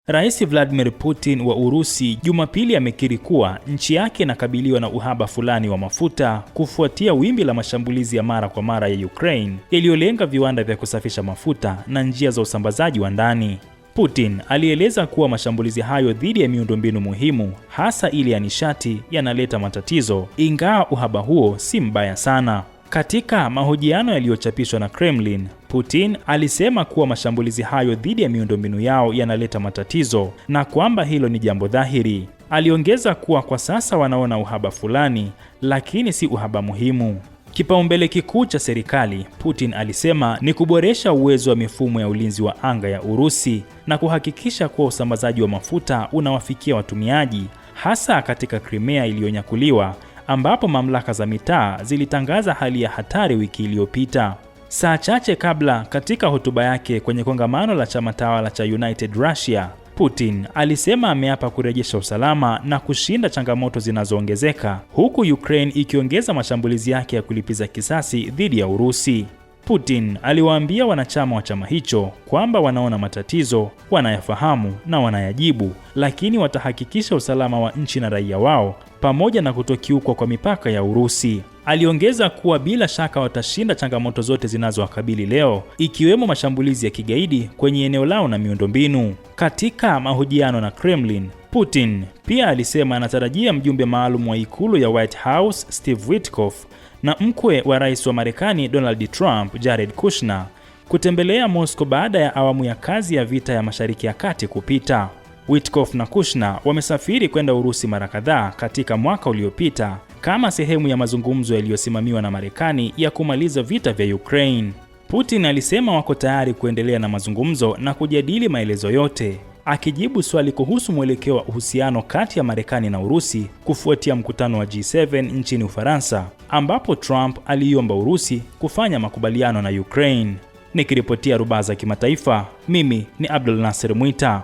Rais Vladimir Putin wa Urusi Jumapili amekiri kuwa nchi yake inakabiliwa na uhaba fulani wa mafuta kufuatia wimbi la mashambulizi ya mara kwa mara ya Ukraine yaliyolenga viwanda vya kusafisha mafuta na njia za usambazaji wa ndani. Putin alieleza kuwa mashambulizi hayo dhidi ya miundombinu muhimu, hasa ile ya nishati, yanaleta matatizo, ingawa uhaba huo si mbaya sana. Katika mahojiano yaliyochapishwa na Kremlin, Putin alisema kuwa mashambulizi hayo dhidi ya miundombinu yao yanaleta matatizo na kwamba hilo ni jambo dhahiri. Aliongeza kuwa kwa sasa wanaona uhaba fulani, lakini si uhaba muhimu. Kipaumbele kikuu cha serikali, Putin alisema, ni kuboresha uwezo wa mifumo ya ulinzi wa anga ya Urusi na kuhakikisha kuwa usambazaji wa mafuta unawafikia watumiaji, hasa katika Crimea iliyonyakuliwa, ambapo mamlaka za mitaa zilitangaza hali ya hatari wiki iliyopita. Saa chache kabla, katika hotuba yake kwenye kongamano la chama tawala cha United Russia, Putin alisema ameapa kurejesha usalama na kushinda changamoto zinazoongezeka, huku Ukraine ikiongeza mashambulizi yake ya kulipiza kisasi dhidi ya Urusi. Putin aliwaambia wanachama wa chama hicho kwamba wanaona matatizo, wanayafahamu na wanayajibu, lakini watahakikisha usalama wa nchi na raia wao pamoja na kutokiukwa kwa mipaka ya Urusi. Aliongeza kuwa bila shaka watashinda changamoto zote zinazowakabili leo, ikiwemo mashambulizi ya kigaidi kwenye eneo lao na miundombinu. Katika mahojiano na Kremlin, Putin pia alisema anatarajia mjumbe maalum wa ikulu ya White House Steve Witkoff na mkwe wa rais wa Marekani Donald Trump Jared Kushner kutembelea Moscow baada ya awamu ya kazi ya vita ya Mashariki ya Kati kupita. Witkoff na Kushner wamesafiri kwenda Urusi mara kadhaa katika mwaka uliopita kama sehemu ya mazungumzo yaliyosimamiwa na Marekani ya kumaliza vita vya Ukraine. Putin alisema wako tayari kuendelea na mazungumzo na kujadili maelezo yote, akijibu swali kuhusu mwelekeo wa uhusiano kati ya Marekani na Urusi kufuatia mkutano wa G7 nchini Ufaransa, ambapo Trump aliiomba Urusi kufanya makubaliano na Ukraine. Nikiripotia Rubaza Kimataifa, mimi ni Abdul Nasser Mwita.